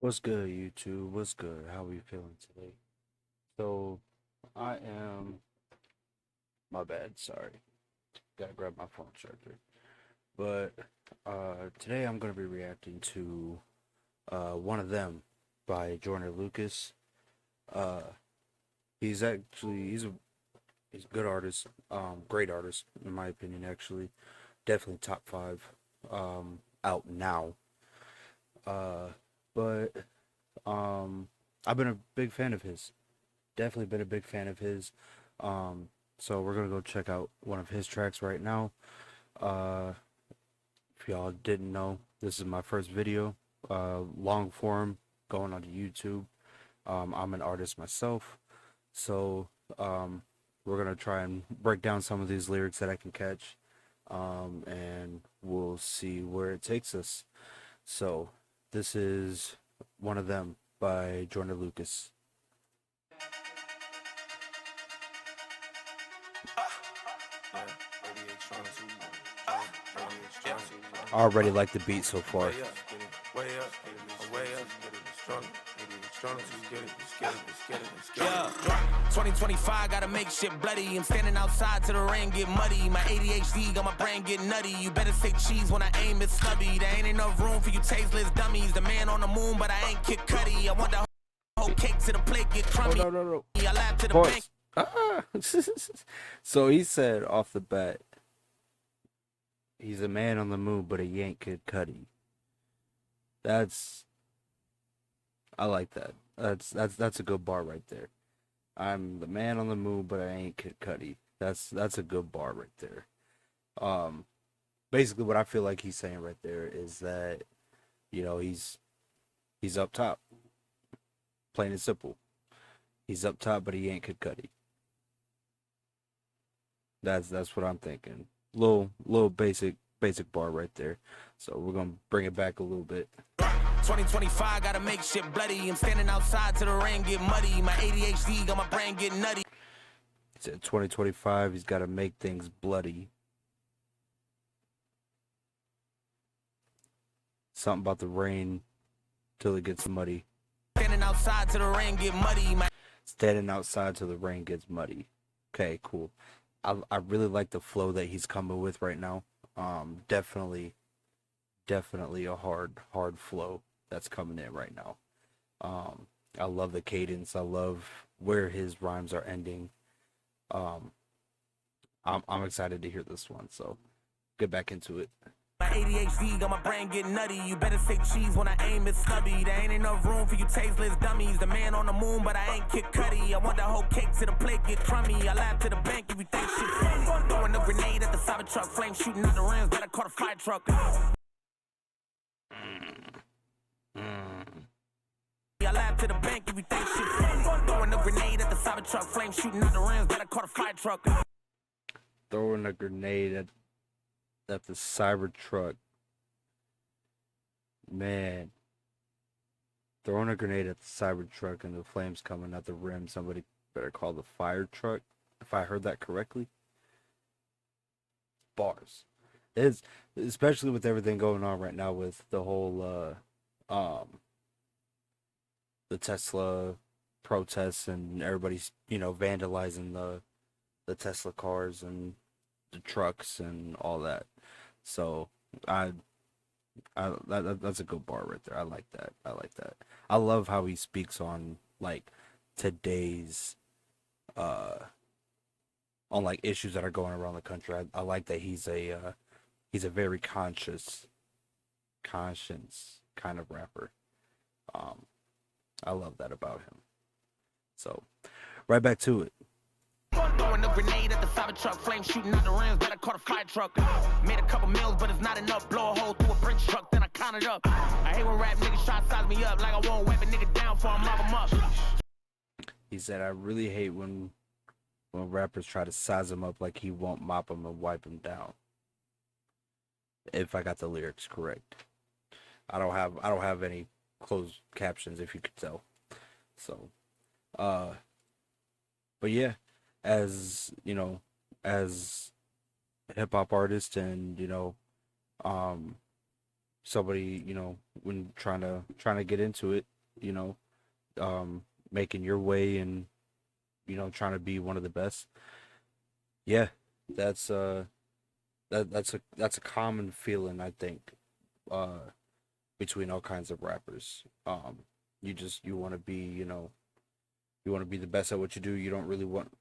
What's good, YouTube? What's good? How we feeling today? So, I am. My bad, sorry. Gotta grab my phone charger. But, today I'm gonna be reacting to, One of Them by Joyner Lucas. Uh, he's a good artist, great artist, in my opinion, actually. Definitely top five, out now. Uh, but, um, I've been a big fan of his. Definitely been a big fan of his. Um, so we're gonna go check out one of his tracks right now. Uh, if y'all didn't know, this is my first video, long form, going onto YouTube. I'm an artist myself, so we're gonna try and break down some of these lyrics that I can catch, and we'll see where it takes us. So this is One of Them by Joyner Lucas. I already like the beat so far. Yeah, 2025, gotta make shit bloody. I'm standing outside till the rain get muddy. My ADHD got my brain get nutty. You better say cheese when I aim it stubby. There ain't enough room for you tasteless dummies. The man on the moon, but I ain't Kid Cudi. I want the whole cake to the plate get crummy. Oh, no. I laugh to the Pause. bank. So he said off the bat, he's a man on the moon, but he ain't Kid Cudi. I like that. That's a good bar right there. I'm the man on the moon, but I ain't Kid Cudi. That's a good bar right there. Um, Basically what I feel like he's saying right there is that, he's up top, plain and simple. He's up top, but he ain't Kid Cudi. That's what I'm thinking. Little basic bar right there. So we're gonna bring it back a little bit. 2025, gotta make shit bloody. I'm standing outside till the rain get muddy. My ADHD got my brain get nutty. He said 2025, he's got to make things bloody. Something about the rain till it gets muddy. Standing outside till the rain get muddy. Standing outside till the rain gets muddy. Okay, cool. I really like the flow that he's coming with right now. Definitely a hard flow that's coming in right now. I love the cadence. I love where his rhymes are ending. Um, I'm excited to hear this one. So get back into it. My ADHD got my brain get nutty. You better say cheese when I aim it stubby. There ain't enough room for you tasteless dummies. The man on the moon, but I ain't Kid Cudi. I want the whole cake to the plate get crummy. I laugh to the bank if you think shit funny. Throwing a grenade at the Cybertruck, flame shooting out the rims, but I caught a fire truck. I laugh to the bank if you think shit funny. Throwing a grenade at the Cybertruck, flame shooting out the rims, but I caught a fire truck. Throwing a grenade at the Cybertruck. Man. Throwing a grenade at the Cybertruck and the flames coming out the rim. Somebody better call the fire truck. If I heard that correctly. Bars. It's especially with everything going on right now with the whole the Tesla protests and everybody's, vandalizing the Tesla cars and the trucks and all that. So that's a good bar right there. I like that. I love how he speaks on like today's on like issues that are going around the country. I like that he's a very conscience kind of rapper. I love that about him. So right back to it. Throwing a grenade at the Cybertruck, flame shooting out the rims, but I caught a fire truck. Made a couple meals, but it's not enough. Blow a hole through a Brinks truck, then I count it up. I hate when rap niggas try to size me up, like I won't wipe a nigga down before I mop him up. He said, I really hate when rappers try to size him up like he won't mop him and wipe him down. If I got the lyrics correct. I don't have any closed captions, if you could tell. So but yeah, as as a hip hop artist and somebody, when trying to get into it, you know, making your way and, trying to be one of the best. Yeah, that's that's a common feeling, I think, uh between all kinds of rappers. You want to be, you want to be the best at what you do. You don't really want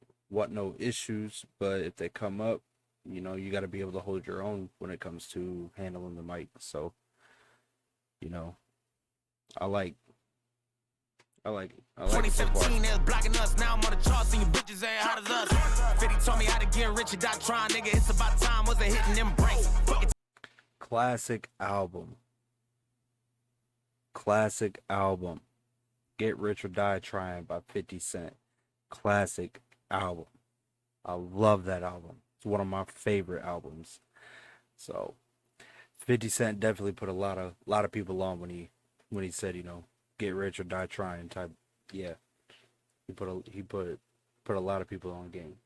no issues, but if they come up, you got to be able to hold your own when it comes to handling the mic. So, you know, I like I like it so far. 2017, they was blocking us. Now I'm on the charts and you bitches ain't hot as us. 50 told me how to get rich and die trying, nigga. It's about time. Wasn't hitting them brakes. Classic album. Classic album. Get Rich or Die Trying by 50 Cent. Classic album. I love that album. It's one of my favorite albums. So 50 Cent definitely put a lot of people on when he said, get rich or die trying type. Yeah. He put a lot of people on game.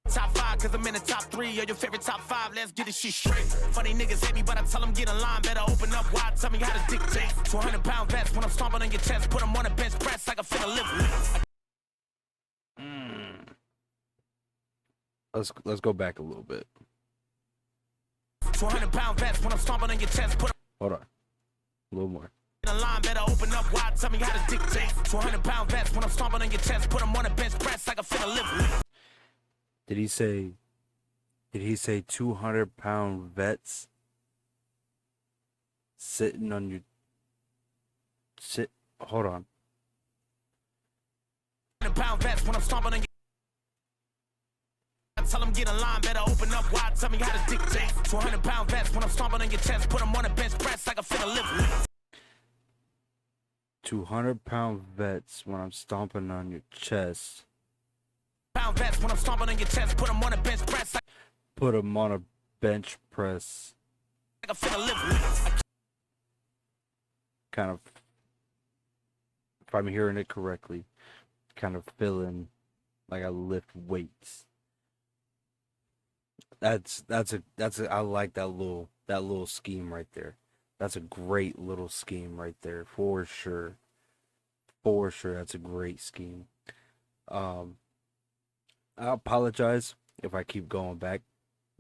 Top 5, cause I'm in the top 3 of your favorite top 5. Let's get this shit straight. Funny niggas hate me, but I tell them get in line. Better open up wide, tell me how to dictate. 200-pound vest when I'm stomping on your chest. Put them on a bench press like a finna live. Let's go back a little bit. 200-pound vest when I'm stomping on your chest. Put Hold on. A little more. in line, better open up wide, tell me how to dictate. 200-pound vest when I'm stomping on your chest. Put them on a bench press like a finna live. Did he say 200-pound vets sitting on your hold on. 200-pound vest when I'm stomping on your tell them get in line, better open up wide, tell me how to dictate. 200-pound vest when I'm stomping on your chest. Put them on a bench press like a finna live. 200-pound vets when I'm stomping on your chest. Pound vest when I'm stomping on your chest. Put them on a bench press like Put them on a bench press. a finna live. Kind of, if I'm hearing it correctly, kind of feeling like I lift weights. That's I like that little scheme right there. That's a great little scheme right there for sure. For sure, that's a great scheme. Um, I apologize if I keep going back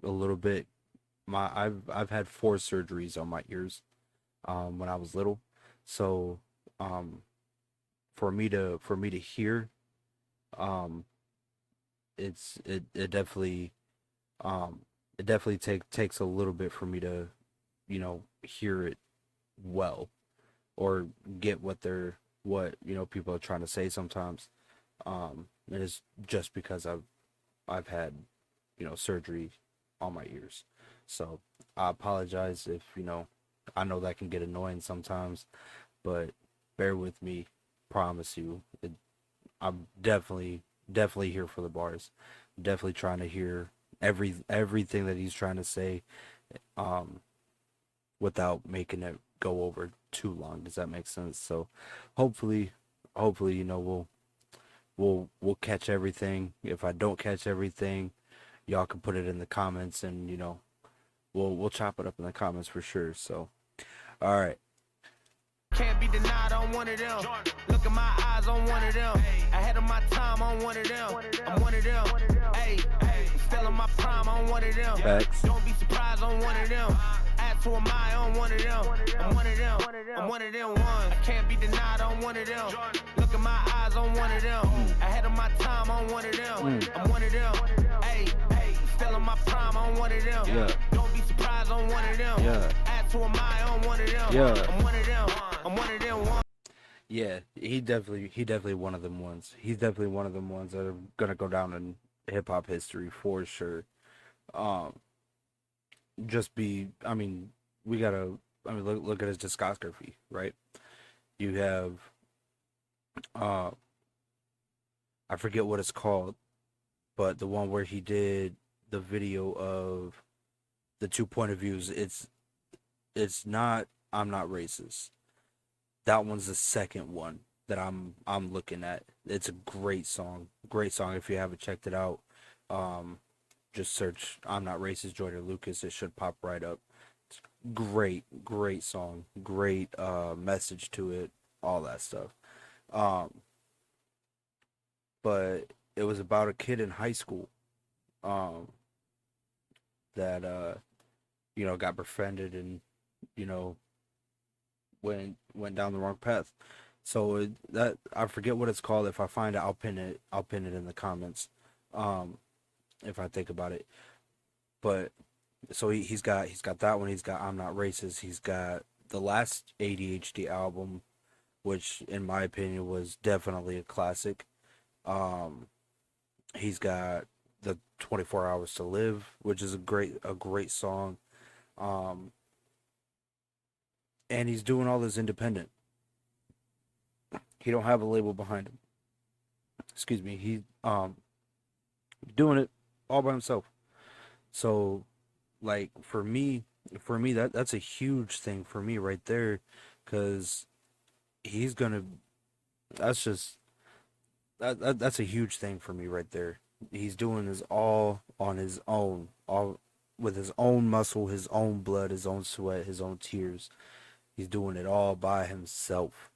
a little bit. I've had 4 surgeries on my ears when I was little. So for me to hear um it definitely takes a little bit for me to hear it well or get what people are trying to say sometimes. It is just because I've had surgery on my ears. So I apologize if I know that can get annoying sometimes, but bear with me. Promise you, I'm definitely here for the bars. Definitely trying to hear everything that he's trying to say, without making it go over too long. Does that make sense? So, hopefully, we'll catch everything. If I don't catch everything, y'all can put it in the comments, and we'll chop it up in the comments for sure. So, all right. Can't be denied on one of them. Look at my eyes on one of them. Ahead of my time on one of them. I'm one of them. Hey, still in my prime on one of them. Facts. Don't be surprised on one of them. Ask who am I on one of them. I'm one of them. I'm one of them ones. I can't be denied on one of them. Look at my eyes on one of them. Ahead of my time on one of them. I'm one of them. Hey, still in my prime on one of them. Yeah. Don't be surprised on one of them. Yeah. Ask who am I on one of them. Yeah. I'm one of them. I'm one of them ones. Yeah, he definitely one of them ones. He's definitely one of them ones that are gonna go down in hip hop history for sure. Um, I mean, look at his discography, right? You have, uh, I forget what it's called, but the one where he did the video of the 2 point of views. It's not I'm Not Racist. That one's the second one that I'm looking at. It's a great song. Great song. If you haven't checked it out, just search I'm Not Racist, Joyner Lucas. It should pop right up. Great song, great message to it, all that stuff. Um, but it was about a kid in high school um that got befriended and you know went down the wrong path. So that I forget what it's called. If I find it, I'll pin it. I'll pin it in the comments. Um, if I think about it. But so he's got that one. He's got I'm Not Racist. He's got the last ADHD album, which in my opinion was definitely a classic. Um, he's got the 24 Hours to Live, which is a great song. Um, and he's doing all this independent. He don't have a label behind him. Excuse me. He doing it all by himself. So like for me that's a huge thing for me right there, cuz he's going to that's just that's a huge thing for me right there. He's doing this all on his own, all with his own muscle, his own blood, his own sweat, his own tears. He's doing it all by himself.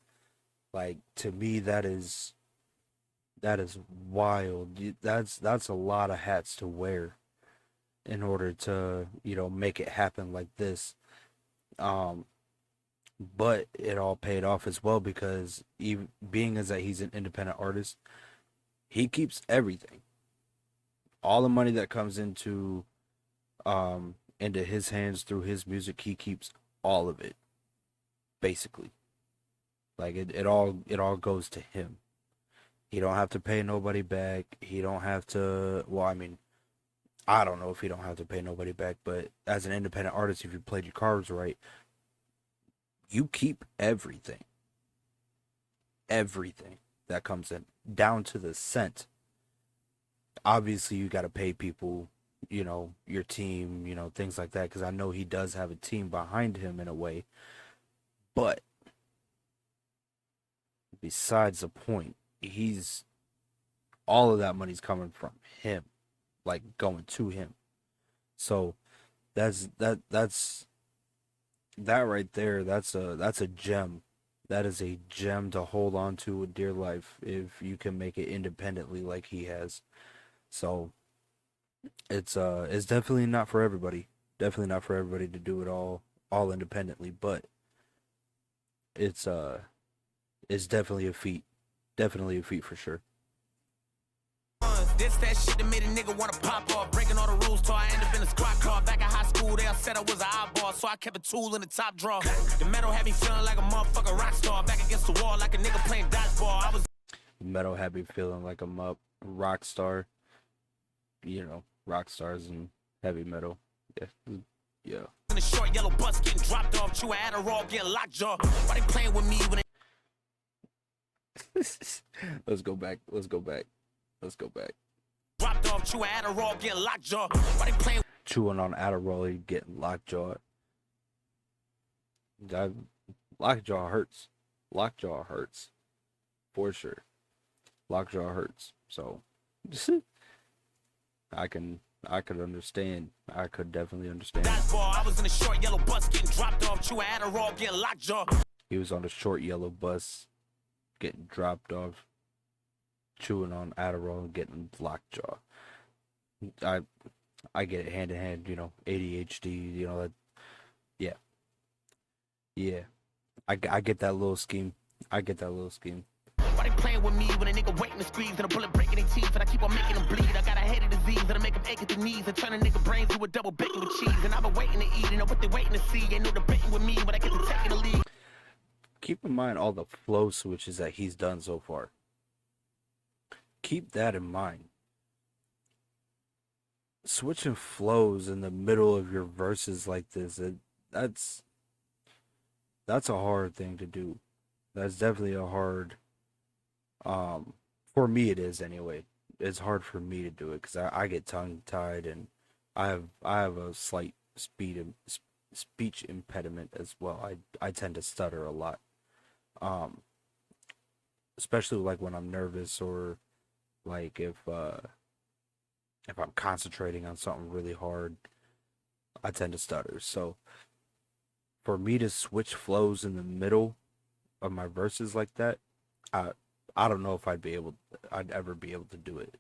Like to me that is wild. That's a lot of hats to wear in order to, make it happen like this. Um but it all paid off as well because even being as that he's an independent artist, he keeps everything. All the money that comes into his hands through his music, he keeps all of it basically. Like it all goes to him. He don't have to pay nobody back. He don't have to, well, I mean, I don't know if he don't have to pay nobody back, but as an independent artist, if you played your cards right, you keep everything. Everything that comes in, down to the cent. Obviously, you got to pay people, your team, things like that, because I know he does have a team behind him in a way. But besides the point, he's all of that money's coming from him, like going to him. So that's that right there. That's a gem. That is a gem to hold on to with dear life if you can make it independently like he has. So it's definitely not for everybody. Definitely not for everybody to do it all independently, but it's uh it's definitely a feat. Definitely a feat for sure. This that shit that made a nigga wanna pop off. Breaking all the rules till I end up in a squad car. Back at high school, they all said I was an eyeball, so I kept a tool in the top drawer. The metal had me feeling like a motherfucking rock star. Back against the wall like a nigga playing dodgeball. I was Metal had me feeling like I'm up rock star. Rock stars and heavy metal. Yeah. Yeah. in a short yellow bus getting dropped off. Chew a Adderall, get lockjaw. Why they playing with me when they Let's go back. Let's go back. Let's go back. dropped off? Chew a Adderall, get lockjaw. Why they playing Chewing on Adderall, you getting lockjaw. Lockjaw hurts. Lockjaw hurts. For sure. Lockjaw hurts. So I could understand. I could definitely understand. dodgeball? I was in a short yellow bus getting dropped off. Chew a Adderall, get lockjaw. He was on a short yellow bus getting dropped off, chewing on Adderall and getting lockjaw. I I get it hand in hand, ADHD, that. Yeah. Yeah. I get that little scheme. I get that little scheme. Why they playing with me when a nigga waiting to squeeze and a bullet breaking their teeth and I keep on making them bleed? I got a head of disease that'll make them ache at the knees and turn a nigga brains to a double bacon with cheese. And I've been waiting to eat, what they waiting to see. Ain't no debating with me when I get to taking the lead. Keep in mind all the flow switches that he's done so far. Keep that in mind. Switching flows in the middle of your verses like this, that's that's a hard thing to do. That's definitely a hard for me it is anyway. It's hard for me to do it because I get tongue tied and I have a slight speech impediment as well. I tend to stutter a lot. Um Especially like when I'm nervous or like if I'm concentrating on something really hard, I tend to stutter. So for me to switch flows in the middle of my verses like that, I I don't know if I'd ever be able to do it.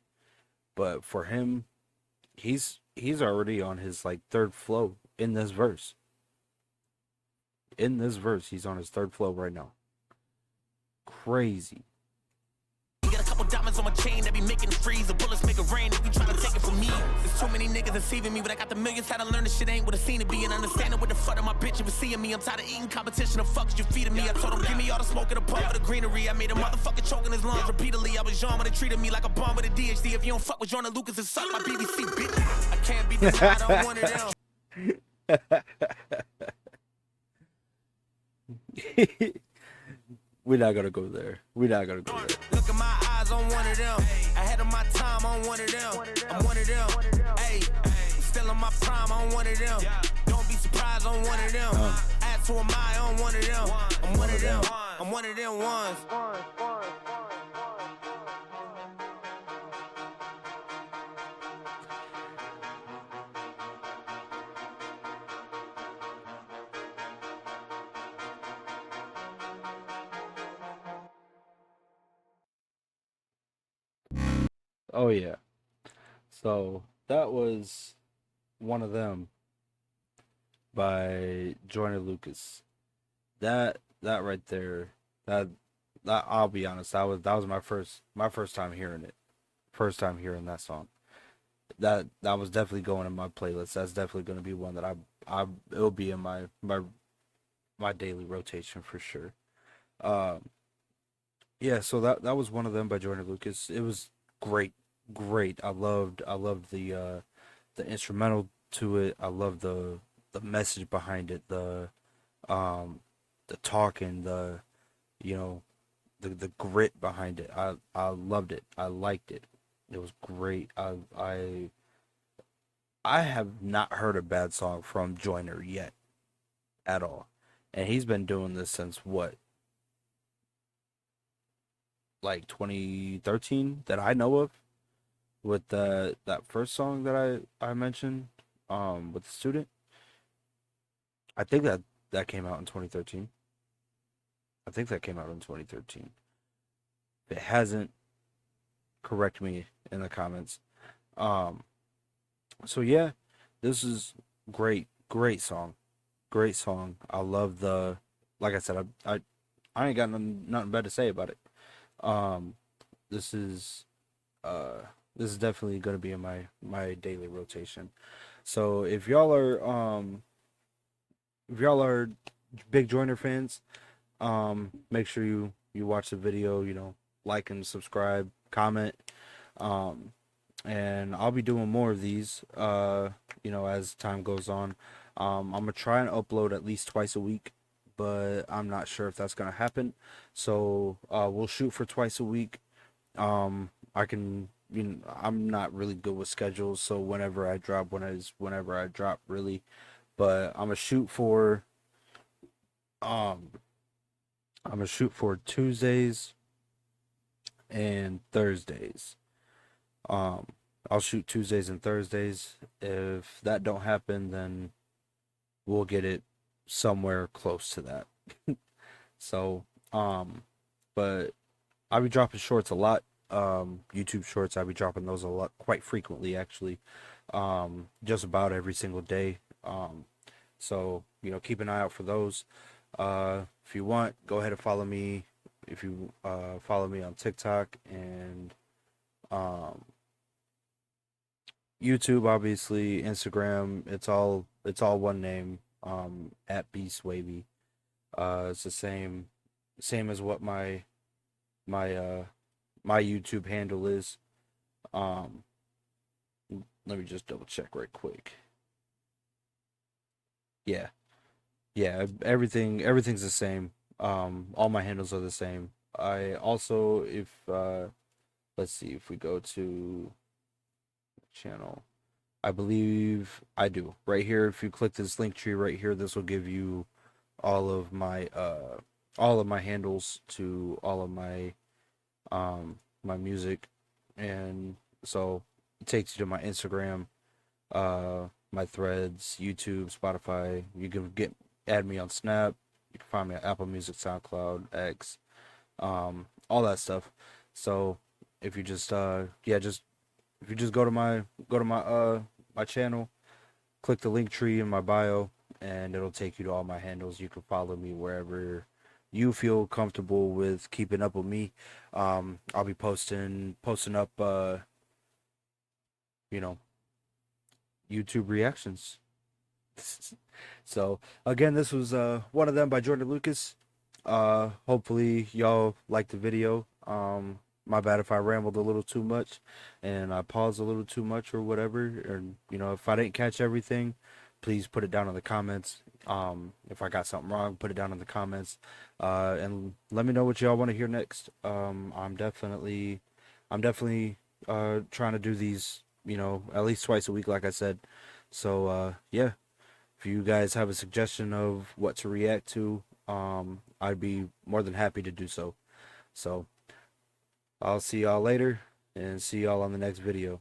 But for him, he's already on his like third flow in this verse. In this verse, he's on his third flow right now. Crazy. Got a couple diamonds on my chain that be making it freeze. The bullets make it rain if you try to take it from me. There's too many niggas deceiving me, but I got the millions. How to learn this shit ain't what it seemed to be. And understanding what the fuck of my bitch if seeing me. I'm tired of eating competition. The fuck you feeding me. I told him, give me all the smoke and the pump of the greenery. I made a motherfucker choking his lungs repeatedly. I was young when they treated me like a bomb with a DHD. If you don't fuck with Joyner Lucas, and suck my BBC, bitch. I can't be denied, I don't want it down. We're not gonna go there. We're not gonna go there. Look at my eyes on one of them. Ahead of my time on one of them. I'm one of them. Hey, still in my prime on one of them. Don't be surprised on one of them. Ask who am I on one of them. I'm one of them. I'm one of them ones. Oh yeah. So that was one of them by Joyner Lucas. That right there, that I'll be honest, that was my first time hearing it. First time hearing that song. That was definitely going in my playlist. That's definitely going to be one that I it'll be in my daily rotation for sure. Um yeah, so that was one of them by Joyner Lucas. It was great. Great. I loved the instrumental to it. I love the message behind it, um the talking, the you know, the grit behind it. I loved it. I liked it. It was great. I have not heard a bad song from Joyner yet at all. And he's been doing this since what, like 2013 that I know of, with that first song that I mentioned with the student. I think that came out in 2013. I think that came out in 2013. If it hasn't, correct me in the comments. Um so yeah, this is great song. Great song. I love the, like I said, I ain't got nothing bad to say about it. Um this is uh this is definitely going to be in my daily rotation. So if y'all are big Joyner fans, make sure you watch the video, like and subscribe, comment, um and I'll be doing more of these as time goes on. I'm gonna try and upload at least twice a week, but I'm not sure if that's gonna happen. So we'll shoot for twice a week. I can, I'm not really good with schedules, so whenever I drop really. But um I'm gonna shoot for Tuesdays and Thursdays. Um, I'll shoot Tuesdays and Thursdays. If that don't happen, then we'll get it somewhere close to that. So, but I'll be dropping shorts a lot. YouTube shorts, I'll be dropping those a lot, quite frequently actually. Just about every single day. So keep an eye out for those. If you want, go ahead and follow me. If you follow me on TikTok and um YouTube, obviously, Instagram, it's all one name, at B.Swaayv. It's the same as what my uh my YouTube handle is. Um Let me just double check right quick. Yeah. Yeah, everything's the same. All my handles are the same. I also, if let's see, if we go to channel, I believe I do. Right here, if you click this link tree right here, this will give you all of my handles to all of my music. And so it takes you to my Instagram, my threads, YouTube, Spotify. You can get add me on Snap. You can find me on Apple Music, SoundCloud, X, all that stuff. So if you just if you just go to my channel, click the link tree in my bio, and it'll take you to all my handles. You can follow me wherever you feel comfortable with keeping up with me. I'll be posting up you know, YouTube reactions. So again, this was one of them by Joyner Lucas. Hopefully y'all liked the video. My bad if I rambled a little too much and I paused a little too much or whatever. Or if I didn't catch everything, please put it down in the comments. If I got something wrong, put it down in the comments. And let me know what y'all want to hear next. I'm definitely trying to do these, at least twice a week, like I said. So yeah, if you guys have a suggestion of what to react to, I'd be more than happy to do so. So I'll see y'all later and see y'all on the next video.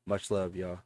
Much love, y'all.